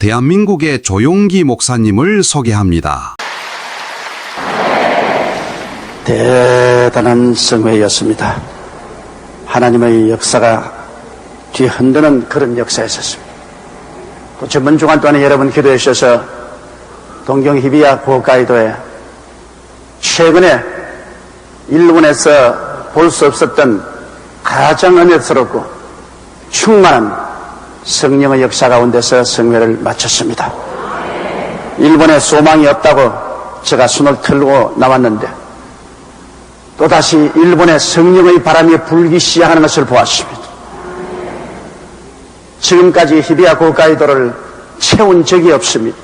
대한민국의 조용기 목사님을 소개합니다. 대단한 성회였습니다. 하나님의 역사가 뒤흔드는 그런 역사였었습니다. 또 전번 주간 동안에 여러분 기도해 주셔서 동경 히비야 고가이도에 최근에 일본에서 볼 수 없었던 가장 은혜스럽고 충만한 성령의 역사 가운데서 성회를 마쳤습니다. 일본에 소망이 없다고 제가 손을 틀고 나왔는데 또다시 일본에 성령의 바람이 불기 시작하는 것을 보았습니다. 지금까지 히비야 고가이도를 채운 적이 없습니다.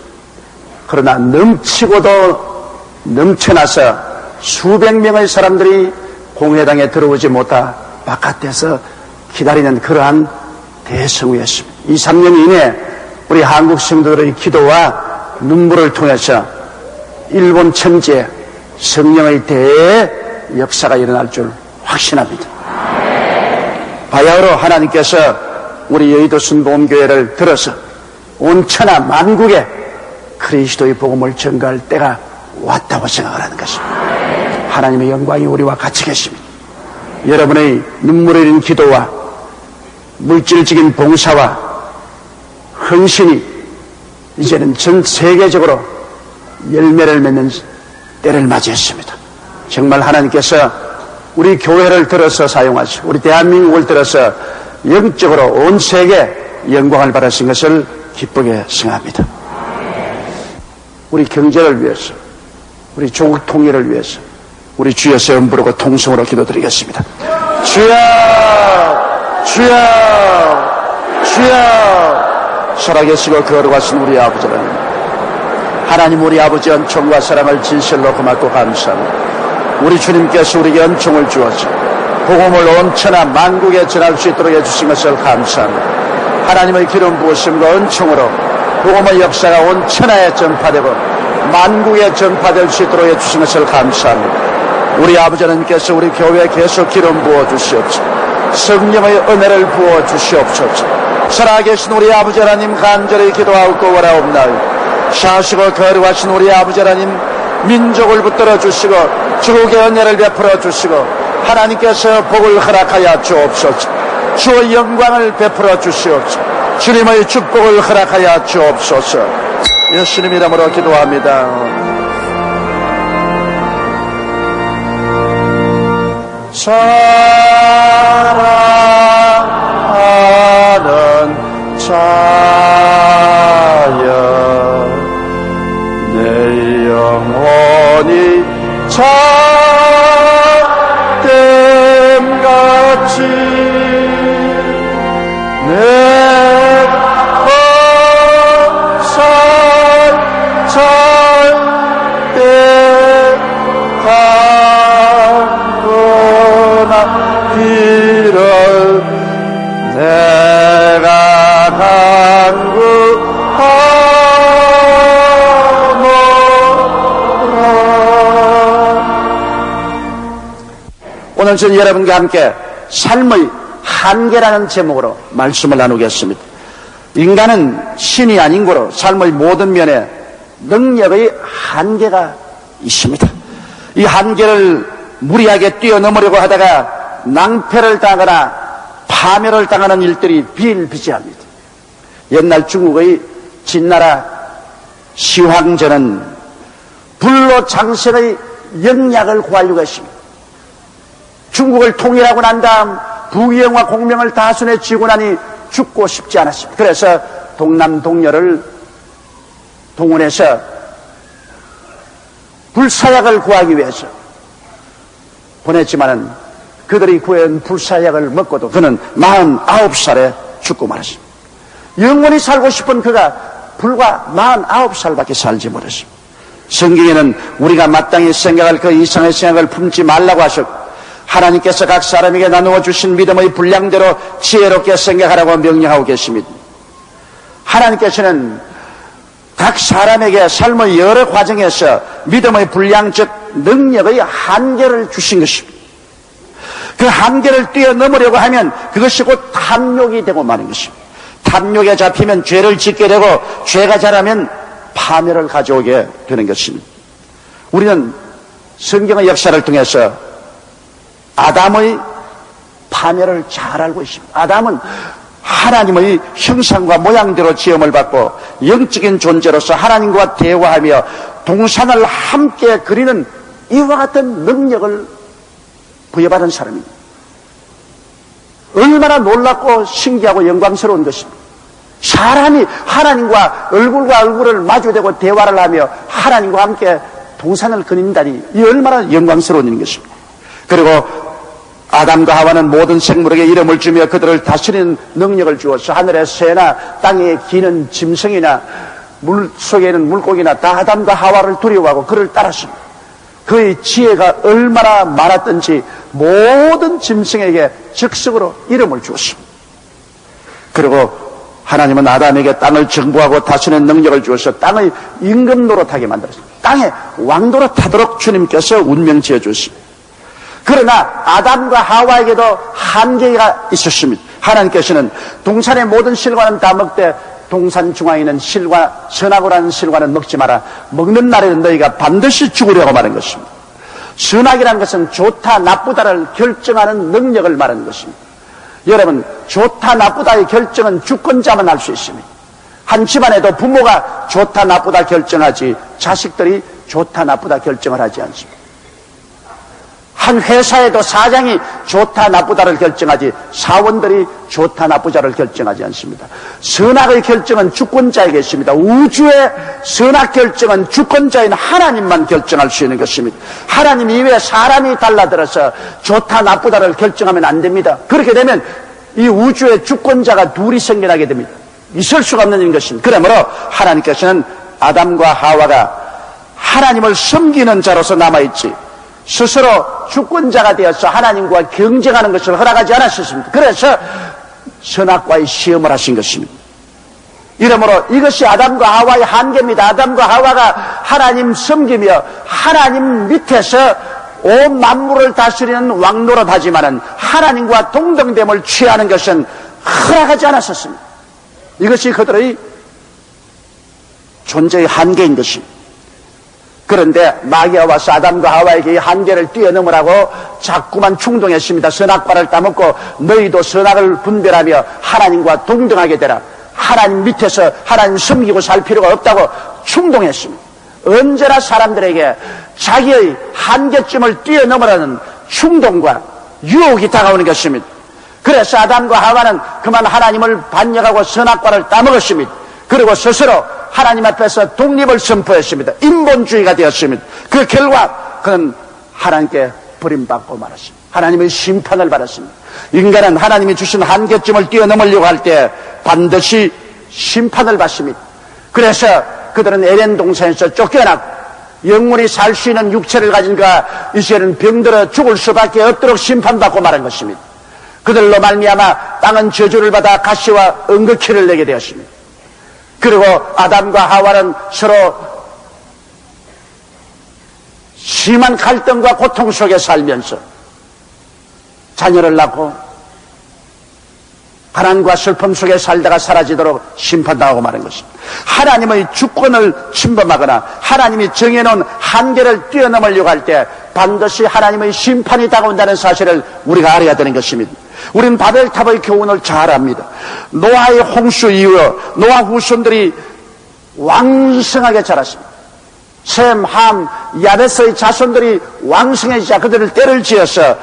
그러나 넘치고도 넘쳐나서 수백 명의 사람들이 공회당에 들어오지 못하 바깥에서 기다리는 그러한 대성회였습니다. 2, 3년 이내에 우리 한국 성도들의 기도와 눈물을 통해서 일본 천지에 성령의 대역사가 일어날 줄 확신합니다. 바야흐로 하나님께서 우리 여의도 순복음교회를 들어서 온 천하 만국에 그리스도의 복음을 전가할 때가 왔다고 생각을 하는 것입니다. 하나님의 영광이 우리와 같이 계십니다. 여러분의 눈물 흘린 기도와 물질적인 봉사와 헌신이 이제는 전 세계적으로 열매를 맺는 때를 맞이했습니다. 정말 하나님께서 우리 교회를 들어서 사용하시고 우리 대한민국을 들어서 영적으로 온 세계에 영광을 받으신 것을 기쁘게 생각합니다. 우리 경제를 위해서, 우리 조국 통일을 위해서 우리 주여 세움 부르고 통성으로 기도드리겠습니다. 주여, 주여, 주여. 살아계시고 거룩하신 우리 아버지 하나님, 우리 아버지 은총과 사랑을 진실로 고맙고 감사합니다. 우리 주님께서 우리에게 은총을 주어서 복음을 온 천하 만국에 전할 수 있도록 해주신 것을 감사합니다. 하나님의 기름 부으심과 은총으로 복음의 역사가 온 천하에 전파되고 만국에 전파될 수 있도록 해주신 것을 감사합니다. 우리 아버지 하나님께서 우리 교회에 계속 기름 부어주시옵소서. 성령의 은혜를 부어주시옵소서. 살아계신 우리 아버지 하나님 간절히 기도하고 원하옵나이다. 사시고 거룩하신 우리 아버지 하나님, 민족을 붙들어 주시고 주국의 은혜를 베풀어 주시고 하나님께서 복을 허락하여 주옵소서. 주의 영광을 베풀어 주시옵소서. 주님의 축복을 허락하여 주옵소서. 예수님 이름으로 기도합니다. 사랑하는 자여, 내 영혼이 참됨같이 내 살때 길을 내가 간구하노라. 오늘 저는 여러분과 함께 삶의 한계라는 제목으로 말씀을 나누겠습니다. 인간은 신이 아닌 거로 삶의 모든 면에 능력의 한계가 있습니다. 이 한계를 무리하게 뛰어넘으려고 하다가 낭패를 당하거나 파멸을 당하는 일들이 비일비재합니다. 옛날 중국의 진나라 시황전은 불로 장생의 영약을 구하려고 했습니다. 중국을 통일하고 난 다음 부귀영화 공명을 다 손에 쥐고 나니 죽고 싶지 않았습니다. 그래서 동남 동녀를 동원해서 불사약을 구하기 위해서 보냈지만은 그들이 구해온 불사약을 먹고도 그는 49살에 죽고 말았습니다. 영원히 살고 싶은 그가 불과 49살밖에 살지 못했습니다. 성경에는 우리가 마땅히 생각할 그 이상의 생각을 품지 말라고 하셨고 하나님께서 각 사람에게 나누어 주신 믿음의 분량대로 지혜롭게 생각하라고 명령하고 계십니다. 하나님께서는 각 사람에게 삶의 여러 과정에서 믿음의 분량 즉 능력의 한계를 주신 것입니다. 그 한계를 뛰어넘으려고 하면 그것이 곧 탐욕이 되고 마는 것입니다. 탐욕에 잡히면 죄를 짓게 되고 죄가 자라면 파멸을 가져오게 되는 것입니다. 우리는 성경의 역사를 통해서 아담의 파멸을 잘 알고 있습니다. 아담은 하나님의 형상과 모양대로 지음을 받고 영적인 존재로서 하나님과 대화하며 동산을 함께 그리는 이와 같은 능력을 부여받은 사람입니다. 얼마나 놀랍고 신기하고 영광스러운 것입니다. 사람이 하나님과 얼굴과 얼굴을 마주대고 대화를 하며 하나님과 함께 동산을 그린다니 이 얼마나 영광스러운 일인 것입니다. 그리고 아담과 하와는 모든 생물에게 이름을 주며 그들을 다스리는 능력을 주어서 하늘의 새나 땅에 기는 짐승이나 물 속에 있는 물고기나 다 아담과 하와를 두려워하고 그를 따랐습니다. 그의 지혜가 얼마나 많았던지 모든 짐승에게 즉석으로 이름을 주었습니다. 그리고 하나님은 아담에게 땅을 정복하고 다스리는 능력을 주어서 땅의 임금 노릇하게 만들었습니다. 땅에 왕노릇하도록 주님께서 운명 지어주었습니다. 그러나 아담과 하와에게도 한계가 있었습니다. 하나님께서는 동산의 모든 실과는 다 먹되 동산 중앙에 있는 실과 선악과라는 실과는 먹지 마라. 먹는 날에는 너희가 반드시 죽으려고 말한 것입니다. 선악이라는 것은 좋다 나쁘다를 결정하는 능력을 말하는 것입니다. 여러분, 좋다 나쁘다의 결정은 주권자만 할 수 있습니다. 한 집안에도 부모가 좋다 나쁘다 결정하지 자식들이 좋다 나쁘다 결정을 하지 않습니다. 한 회사에도 사장이 좋다 나쁘다를 결정하지 사원들이 좋다 나쁘다를 결정하지 않습니다. 선악의 결정은 주권자에게 있습니다. 우주의 선악 결정은 주권자인 하나님만 결정할 수 있는 것입니다. 하나님 이외에 사람이 달라들어서 좋다 나쁘다를 결정하면 안 됩니다. 그렇게 되면 이 우주의 주권자가 둘이 생겨나게 됩니다. 있을 수가 없는 일인 것입니다. 그러므로 하나님께서는 아담과 하와가 하나님을 섬기는 자로서 남아있지 스스로 주권자가 되어서 하나님과 경쟁하는 것을 허락하지 않았습니다. 그래서 선악과의 시험을 하신 것입니다. 이러므로 이것이 아담과 하와의 한계입니다. 아담과 하와가 하나님 섬기며 하나님 밑에서 온 만물을 다스리는 왕노릇 하지만은 하나님과 동등됨을 취하는 것은 허락하지 않았었습니다. 이것이 그들의 존재의 한계인 것입니다. 그런데 마귀가 와서 아담과 하와에게 이 한계를 뛰어넘으라고 자꾸만 충동했습니다. 선악과를 따먹고 너희도 선악을 분별하며 하나님과 동등하게 되라. 하나님 밑에서 하나님 섬기고 살 필요가 없다고 충동했습니다. 언제나 사람들에게 자기의 한계점을 뛰어넘으라는 충동과 유혹이 다가오는 것입니다. 그래서 아담과 하와는 그만 하나님을 반역하고 선악과를 따먹었습니다. 그리고 스스로 하나님 앞에서 독립을 선포했습니다. 인본주의가 되었습니다. 그 결과 그는 하나님께 버림받고 말았습니다. 하나님의 심판을 받았습니다. 인간은 하나님이 주신 한계점을 뛰어넘으려고 할 때 반드시 심판을 받습니다. 그래서 그들은 에덴 동산에서 쫓겨나고 영원히 살 수 있는 육체를 가진 그가 이제는 병들어 죽을 수밖에 없도록 심판받고 말한 것입니다. 그들로 말미암아 땅은 저주를 받아 가시와 은극히를 내게 되었습니다. 그리고 아담과 하와는 서로 심한 갈등과 고통 속에 살면서 자녀를 낳고 가난과 슬픔 속에 살다가 사라지도록 심판당하고 마는 것입니다. 하나님의 주권을 침범하거나 하나님이 정해놓은 한계를 뛰어넘으려고 할 때 반드시 하나님의 심판이 다가온다는 사실을 우리가 알아야 되는 것입니다. 우리는 바벨탑의 교훈을 잘 압니다. 노아의 홍수 이후에 노아 후손들이 왕성하게 자랐습니다. 셈, 함, 야베스의 자손들이 왕성해지자 그들을 떼를 지어서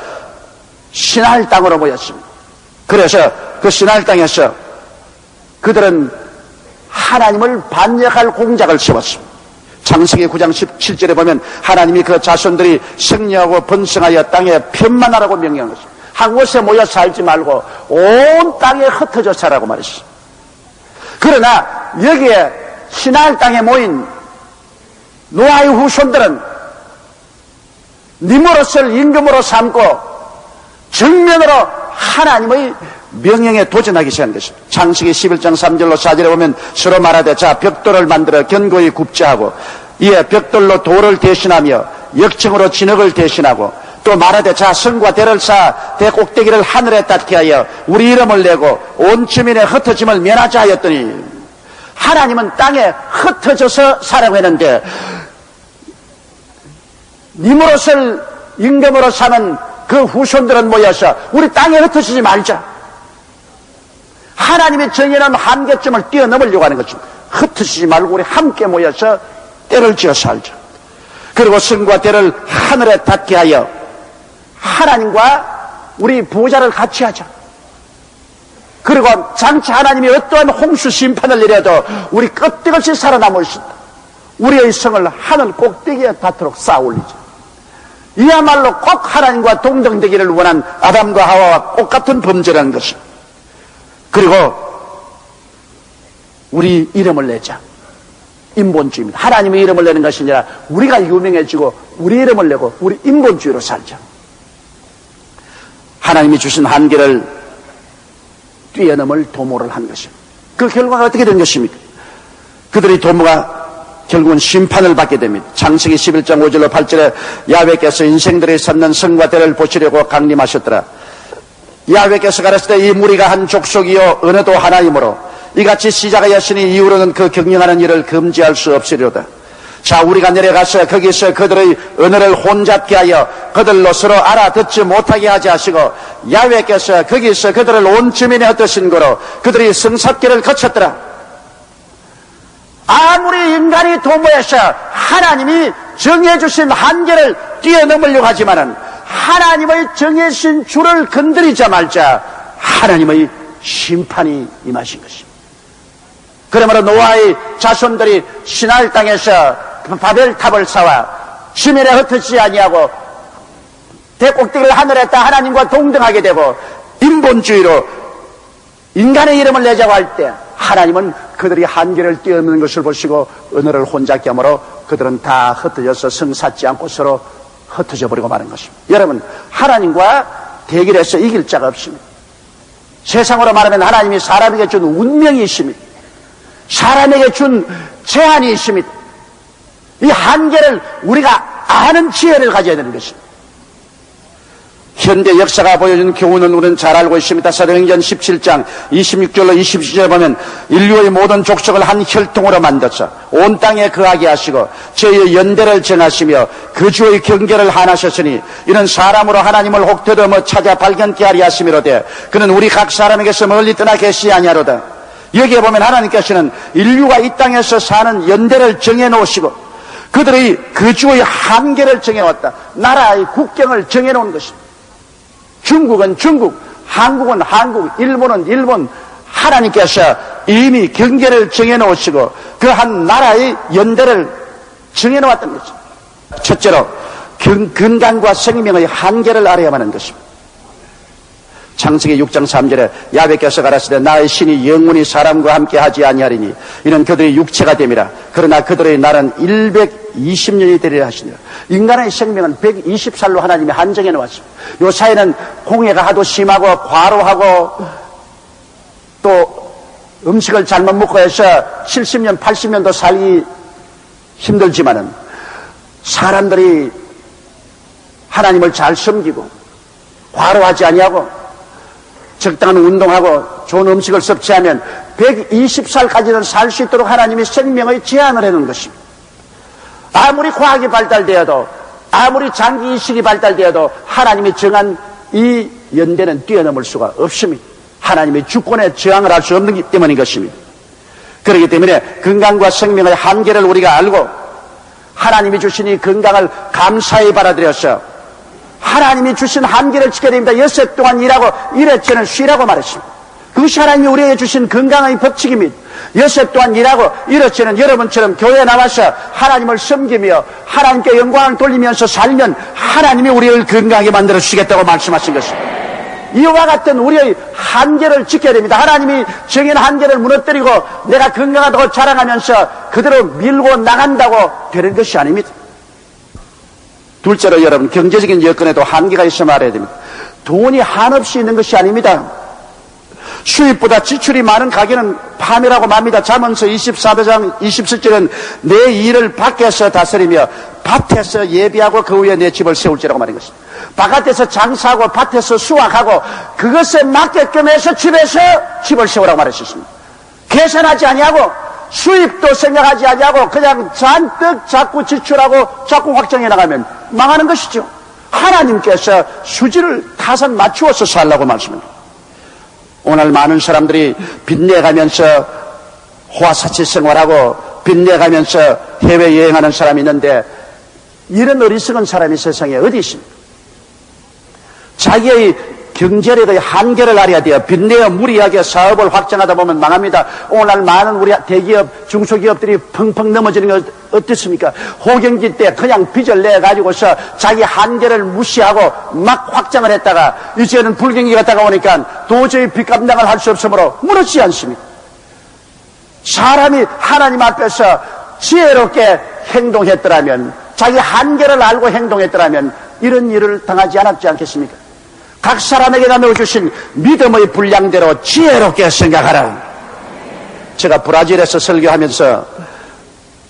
시나일 땅으로 모였습니다. 그래서 그 시나일 땅에서 그들은 하나님을 반역할 공작을 세웠습니다. 창세기 9장 17절에 보면 하나님이 그 자손들이 생려하고 번성하여 땅에 편만하라고 명령한 것입니다. 한 곳에 모여 살지 말고 온 땅에 흩어져 살라고 말했습니다. 그러나 여기에 시나일 땅에 모인 노아의 후손들은 니므롯을 임금으로 삼고 정면으로 하나님의 명령에 도전하기 시작한 것입니다. 창세기 11장 3절로 4절에 보면 서로 말하되 자 벽돌을 만들어 견고히 굽자 하고 이에 벽돌로 돌을 대신하며 역청으로 진흙을 대신하고 또 말하되 자 성과 대를 쌓아 대 꼭대기를 하늘에 닿게 하여 우리 이름을 내고 온 주민의 흩어짐을 면하자 하였더니 하나님은 땅에 흩어져서 살라고 했는데 니무롯을 임금으로 삼은 그 후손들은 모여서 우리 땅에 흩어지지 말자. 하나님의 정해놓은 한계점을 뛰어넘으려고 하는 것입니다. 흩어지지 말고 우리 함께 모여서 때를 지어 살자. 그리고 성과 때를 하늘에 닿게 하여 하나님과 우리 보좌를 같이 하자. 그리고 장차 하나님이 어떠한 홍수 심판을 내려도 우리 끄떡없이 살아남을 수 있다. 우리의 성을 하늘 꼭대기에 닿도록 쌓아 올리자. 이야말로 꼭 하나님과 동등되기를 원한 아담과 하와와 똑같은 범죄라는 것이다. 그리고 우리 이름을 내자. 인본주의입니다. 하나님의 이름을 내는 것이 아니라 우리가 유명해지고 우리 이름을 내고 우리 인본주의로 살자. 하나님이 주신 한계를 뛰어넘을 도모를 한 것입니다. 그 결과가 어떻게 된 것입니까? 그들의 도모가 결국은 심판을 받게 됩니다. 창세기 11장 5절로 8절에 야훼께서 인생들이 섰는 성과 대를 보시려고 강림하셨더라. 야훼께서 가라사대 이 무리가 한 족속이요 은혜도 하나이므로 이같이 시작하였으니 이후로는 그 경영하는 일을 금지할 수 없으리로다. 자, 우리가 내려가서 거기서 그들의 언어를 혼잡게 하여 그들로 서로 알아듣지 못하게 하지 하시고 야훼께서 거기서 그들을 온 주민에 흩으신 거로 그들이 성sat계를 거쳤더라. 아무리 인간이 도모해서 하나님이 정해주신 한계를 뛰어넘으려고 하지만은 하나님의 정해주신 줄을 건드리자 말자 하나님의 심판이 임하신 것입니다. 그러므로 노아의 자손들이 시날 땅에서 바벨탑을 쌓아 주민에 흩어지지 아니하고 대꼭대기를 하늘에 따 하나님과 동등하게 되고 인본주의로 인간의 이름을 내자고 할 때 하나님은 그들이 한계를 뛰어넘는 것을 보시고 언어를 혼잡게 하므로 그들은 다 흩어져서 성사지 않고 서로 흩어져 버리고 마는 것입니다. 여러분, 하나님과 대결해서 이길 자가 없습니다. 세상으로 말하면 하나님이 사람에게 준 운명이 있습니다. 사람에게 준 제한이 있습니다. 이 한계를 우리가 아는 지혜를 가져야 되는 것입니다. 현대 역사가 보여준 교훈은 우리는 잘 알고 있습니다. 사도행전 17장 26절로 27절에 보면 인류의 모든 족속을 한 혈통으로 만들어서 온 땅에 거하게 하시고 저희의 연대를 정하시며 그 주의 경계를 하나셨으니 이는 사람으로 하나님을 혹되도뭐 찾아 발견케 하리 하심이로되 그는 우리 각 사람에게서 멀리 떠나 계시지 아니하로다. 여기에 보면 하나님께서는 인류가 이 땅에서 사는 연대를 정해놓으시고 그들의 그 주의 한계를 정해왔다. 나라의 국경을 정해놓은 것입니다. 중국은 중국, 한국은 한국, 일본은 일본. 하나님께서 이미 경계를 정해놓으시고 그 한 나라의 연대를 정해놓았던 것입니다. 첫째로 건강과 생명의 한계를 알아야만 하는 것입니다. 창세기 6장 3절에 야훼께서 가라사대 나의 신이 영원히 사람과 함께 하지 아니하리니 이는 그들의 육체가 됨이라. 그러나 그들의 날은 120년이 되리라 하시니라. 인간의 생명은 120살로 하나님이 한정해 놓았습니다. 요 사이에는 공해가 하도 심하고 과로하고 또 음식을 잘못 먹고 해서 70년 80년도 살기 힘들지만은 사람들이 하나님을 잘 섬기고 과로하지 아니하고 적당한 운동하고 좋은 음식을 섭취하면 120살까지는 살 수 있도록 하나님이 생명의 제한을 해놓은 것입니다. 아무리 과학이 발달되어도 아무리 장기이식이 발달되어도 하나님이 정한 이 연대는 뛰어넘을 수가 없습니다. 하나님의 주권에 저항을 할 수 없는 때문인 것입니다. 그렇기 때문에 건강과 생명의 한계를 우리가 알고 하나님이 주신 이 건강을 감사히 받아들여서 하나님이 주신 한계를 지켜야 됩니다. 여섯 동안 일하고 일회째는 쉬라고 말했습니다. 그것이 하나님이 우리에게 주신 건강의 법칙입니다. 여섯 동안 일하고 일회째는 여러분처럼 교회에 나와서 하나님을 섬기며 하나님께 영광을 돌리면서 살면 하나님이 우리를 건강하게 만들어 주시겠다고 말씀하신 것입니다. 이와 같은 우리의 한계를 지켜야 됩니다. 하나님이 정해놓은 한계를 무너뜨리고 내가 건강하다고 자랑하면서 그대로 밀고 나간다고 되는 것이 아닙니다. 둘째로 여러분, 경제적인 여건에도 한계가 있어 말해야 됩니다. 돈이 한없이 있는 것이 아닙니다. 수입보다 지출이 많은 가게는 파멸하고 맙니다. 잠언서 24장 27절은 내 일을 밖에서 다스리며 밭에서 예비하고 그 위에 내 집을 세울지라고 말한 것입니다. 바깥에서 장사하고 밭에서 수확하고 그것에 맞게끔 해서 집에서 집을 세우라고 말했었습니다. 계산하지 아니하고 수입도 생각하지 아니하고 그냥 잔뜩 자꾸 지출하고 자꾸 확정해 나가면 망하는 것이죠. 하나님께서 수지를 타산 맞추어서 살라고 말씀합니다. 오늘 많은 사람들이 빚내가면서 호화사치 생활하고 빚내가면서 해외여행하는 사람이 있는데 이런 어리석은 사람이 세상에 어디 있습니까? 자기의 경제력의 한계를 알아야 돼요. 빚내어 무리하게 사업을 확장하다 보면 망합니다. 오늘 많은 우리 대기업, 중소기업들이 펑펑 넘어지는 거 어떻습니까? 호경기 때 그냥 빚을 내가지고서 자기 한계를 무시하고 막 확장을 했다가 이제는 불경기 갔다가 오니까 도저히 빚 감당을 할 수 없으므로 무너지지 않습니다. 사람이 하나님 앞에서 지혜롭게 행동했더라면, 자기 한계를 알고 행동했더라면 이런 일을 당하지 않았지 않겠습니까? 각 사람에게 나눠주신 믿음의 분량대로 지혜롭게 생각하라. 제가 브라질에서 설교하면서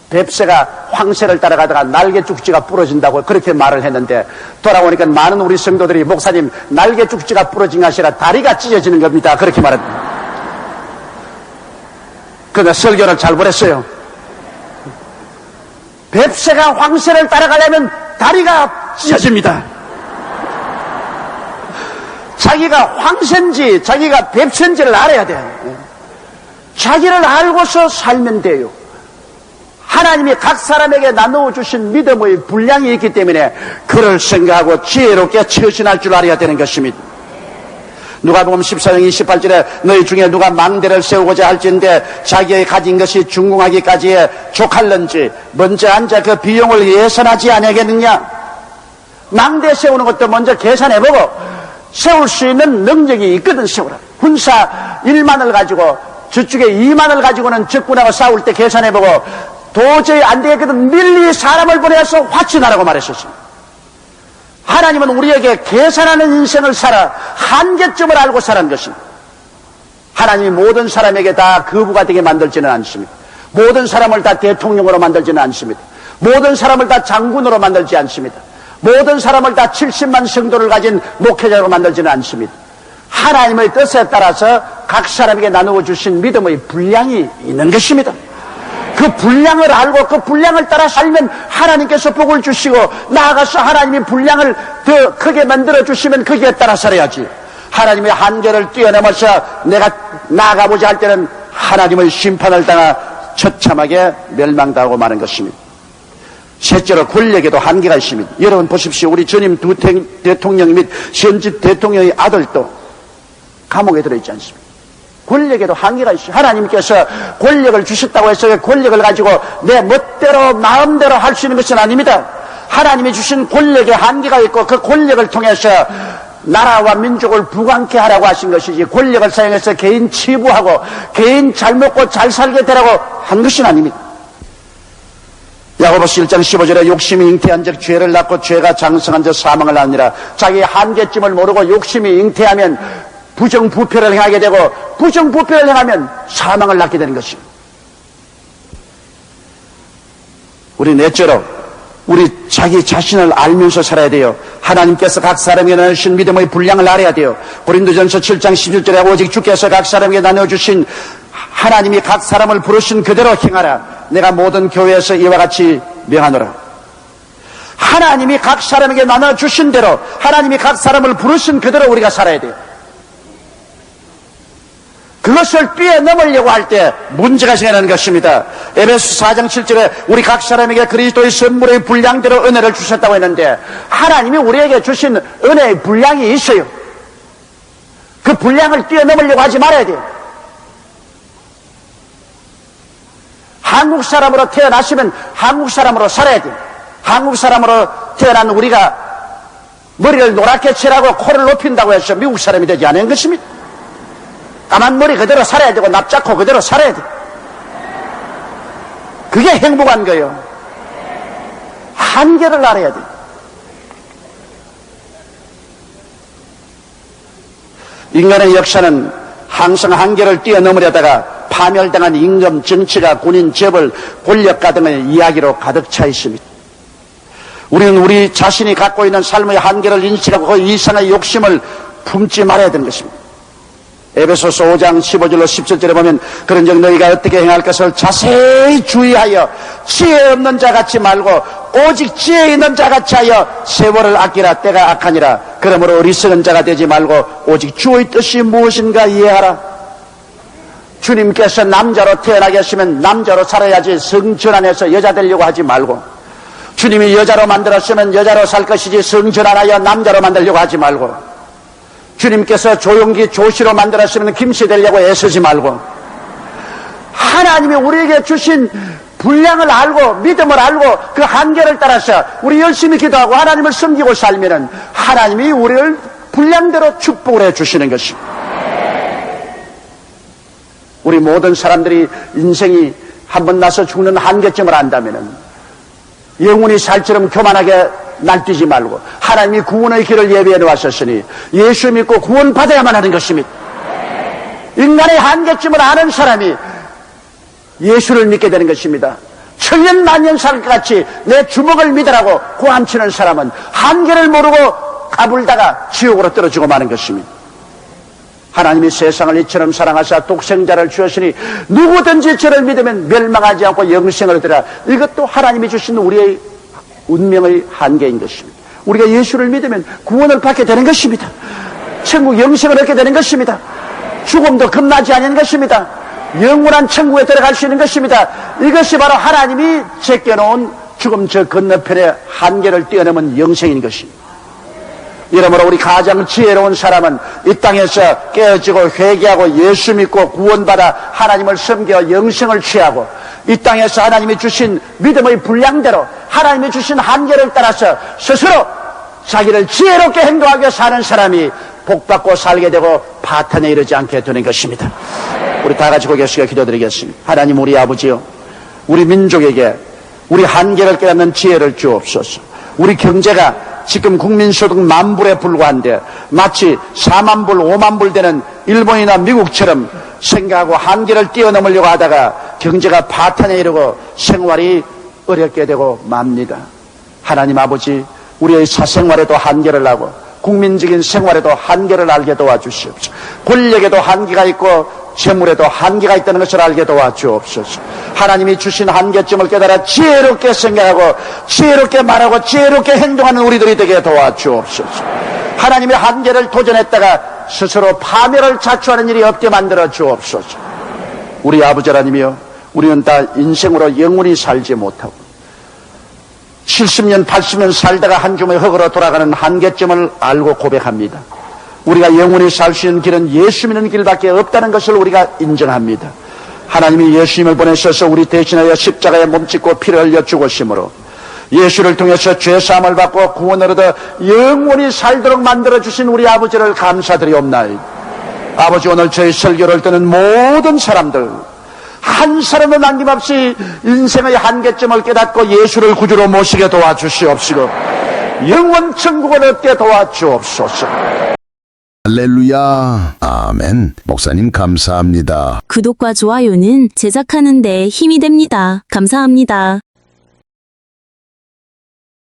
뱁새가 황새를 따라가다가 날개 쭉지가 부러진다고 그렇게 말을 했는데 돌아오니까 많은 우리 성도들이 목사님 날개 쭉지가 부러진 것이 아니라 다리가 찢어지는 겁니다. 그렇게 말합니다. 그러나 설교를 잘 보냈어요. 뱁새가 황새를 따라가려면 다리가 찢어집니다. 자기가 황새인지 자기가 뱁새인지를 알아야 돼요. 자기를 알고서 살면 돼요. 하나님이 각 사람에게 나누어주신 믿음의 분량이 있기 때문에 그를 생각하고 지혜롭게 처신할 줄 알아야 되는 것입니다. 누가복음 14장 28절에 너희 중에 누가 망대를 세우고자 할진대 자기의 가진 것이 중궁하기까지에 족할는지 먼저 앉아 그 비용을 예산하지 아니하겠느냐. 망대 세우는 것도 먼저 계산해보고 세울 수 있는 능력이 있거든. 세우라. 군사 1만을 가지고 저쪽에 2만을 가지고는 적군하고 싸울 때 계산해보고 도저히 안 되겠거든 밀리 사람을 보내서 화친하라고 말했었습니다. 하나님은 우리에게 계산하는 인생을 살아 한계점을 알고 사는 것입니다. 하나님이 모든 사람에게 다 거부가 되게 만들지는 않습니다. 모든 사람을 다 대통령으로 만들지는 않습니다. 모든 사람을 다 장군으로 만들지 않습니다. 모든 사람을 다 70만 성도를 가진 목회자로 만들지는 않습니다. 하나님의 뜻에 따라서 각 사람에게 나누어 주신 믿음의 분량이 있는 것입니다. 그 분량을 알고 그 분량을 따라 살면 하나님께서 복을 주시고 나아가서 하나님이 분량을 더 크게 만들어 주시면 거기에 따라 살아야지. 하나님의 한계를 뛰어넘어서 내가 나아가보자 할 때는 하나님의 심판을 당하 처참하게 멸망당하고 마는 것입니다. 셋째로 권력에도 한계가 있습니다. 여러분 보십시오. 우리 전임 두 대통령 및 현직 대통령의 아들도 감옥에 들어있지 않습니까? 권력에도 한계가 있어요. 하나님께서 권력을 주셨다고 해서 그 권력을 가지고 내 멋대로 마음대로 할 수 있는 것은 아닙니다. 하나님이 주신 권력에 한계가 있고 그 권력을 통해서 나라와 민족을 부강케 하라고 하신 것이지 권력을 사용해서 개인 치부하고 개인 잘 먹고 잘 살게 되라고 한 것은 아닙니다. 야고보서 1장 15절에 욕심이 잉태한 즉 죄를 낳고 죄가 장성한 즉 사망을 낳느니라. 자기의 한계점을 모르고 욕심이 잉태하면 부정부패를 행하게 되고 부정부패를 행하면 사망을 낳게 되는 것입니다. 우리 넷째로 우리 자기 자신을 알면서 살아야 돼요. 하나님께서 각 사람에게 나누신 믿음의 분량을 알아야 돼요. 고린도전서 7장 11절에 오직 주께서 각 사람에게 나눠주신 하나님이 각 사람을 부르신 그대로 행하라. 내가 모든 교회에서 이와 같이 명하노라. 하나님이 각 사람에게 나눠주신 대로 하나님이 각 사람을 부르신 그대로 우리가 살아야 돼요. 그것을 뛰어넘으려고 할 때 문제가 생기는 것입니다. 에베소 4장 7절에 우리 각 사람에게 그리스도의 선물의 분량대로 은혜를 주셨다고 했는데 하나님이 우리에게 주신 은혜의 분량이 있어요. 그 분량을 뛰어넘으려고 하지 말아야 돼요. 한국 사람으로 태어났으면 한국 사람으로 살아야 돼요. 한국 사람으로 태어난 우리가 머리를 노랗게 칠하고 코를 높인다고 해서 미국 사람이 되지 않은 것입니다. 까만 머리 그대로 살아야 되고 납작코 그대로 살아야 돼. 그게 행복한 거예요. 한계를 알아야 돼. 인간의 역사는 항상 한계를 뛰어넘으려다가 파멸당한 임금, 정치가, 군인, 재벌, 권력가 등의 이야기로 가득 차 있습니다. 우리는 우리 자신이 갖고 있는 삶의 한계를 인식하고 그 이상의 욕심을 품지 말아야 되는 것입니다. 에베소서 5장 15절로 17절에 보면 그런즉 너희가 어떻게 행할 것을 자세히 주의하여 지혜 없는 자 같지 말고 오직 지혜 있는 자 같이 하여 세월을 아끼라. 때가 악하니라. 그러므로 어리석은 자가 되지 말고 오직 주의 뜻이 무엇인가 이해하라. 주님께서 남자로 태어나게 하시면 남자로 살아야지 성전환해서 여자 되려고 하지 말고, 주님이 여자로 만들었으면 여자로 살 것이지 성전환하여 남자로 만들려고 하지 말고, 주님께서 조용기 조시로 만들었으면 김씨 되려고 애쓰지 말고, 하나님이 우리에게 주신 분량을 알고 믿음을 알고 그 한계를 따라서 우리 열심히 기도하고 하나님을 섬기고 살면은 하나님이 우리를 분량대로 축복을 해 주시는 것입니다. 우리 모든 사람들이 인생이 한번 나서 죽는 한계점을 안다면은 영원히 살처럼 교만하게 날뛰지 말고 하나님이 구원의 길을 예비해 놓으셨으니 예수 믿고 구원받아야만 하는 것입니다. 인간의 한계점을 아는 사람이 예수를 믿게 되는 것입니다. 천년 만년 살 것 같이 내 주먹을 믿으라고 고함치는 사람은 한계를 모르고 까불다가 지옥으로 떨어지고 마는 것입니다. 하나님이 세상을 이처럼 사랑하사 독생자를 주었으니 누구든지 저를 믿으면 멸망하지 않고 영생을 얻으라. 이것도 하나님이 주신 우리의 운명의 한계인 것입니다. 우리가 예수를 믿으면 구원을 받게 되는 것입니다. 천국 영생을 얻게 되는 것입니다. 죽음도 겁나지 않는 것입니다. 영원한 천국에 들어갈 수 있는 것입니다. 이것이 바로 하나님이 제껴놓은 죽음 저 건너편의 한계를 뛰어넘은 영생인 것입니다. 이러므로 우리 가장 지혜로운 사람은 이 땅에서 깨어지고 회개하고 예수 믿고 구원받아 하나님을 섬겨 영생을 취하고 이 땅에서 하나님이 주신 믿음의 분량대로 하나님이 주신 한계를 따라서 스스로 자기를 지혜롭게 행동하게 사는 사람이 복받고 살게 되고 파탄에 이르지 않게 되는 것입니다. 우리 다 같이 고개 숙여 기도드리겠습니다. 하나님 우리 아버지요, 우리 민족에게 우리 한계를 깨닫는 지혜를 주옵소서. 우리 경제가 지금 국민소득 10,000불에 불과한데 마치 40,000불, 50,000불 되는 일본이나 미국처럼 생각하고 한계를 뛰어넘으려고 하다가 경제가 파탄에 이르고 생활이 어렵게 되고 맙니다. 하나님 아버지, 우리의 사생활에도 한계를 하고 국민적인 생활에도 한계를 알게 도와주시옵소서. 권력에도 한계가 있고 재물에도 한계가 있다는 것을 알게 도와주옵소서. 하나님이 주신 한계점을 깨달아 지혜롭게 생각하고 지혜롭게 말하고 지혜롭게 행동하는 우리들이 되게 도와주옵소서. 하나님의 한계를 도전했다가 스스로 파멸을 자초하는 일이 없게 만들어 주옵소서. 우리 아버지 하나님이여, 우리는 다 인생으로 영원히 살지 못하고 70년 80년 살다가 한 줌의 흙으로 돌아가는 한계점을 알고 고백합니다. 우리가 영원히 살 수 있는 길은 예수 믿는 길밖에 없다는 것을 우리가 인정합니다. 하나님이 예수님을 보내셔서 우리 대신하여 십자가에 몸짓고 피를 흘려 죽으심으로 예수를 통해서 죄사함을 받고 구원을 얻어 영원히 살도록 만들어주신 우리 아버지를 감사드리옵나이다. 아버지, 오늘 저희 설교를 듣는 모든 사람들 한 사람도 남김없이 인생의 한계점을 깨닫고 예수를 구주로 모시게 도와주시옵시고 영원 천국을 얻게 도와주옵소서. 할렐루야. 아멘. 목사님 감사합니다. 구독과 좋아요는 제작하는 데 힘이 됩니다. 감사합니다.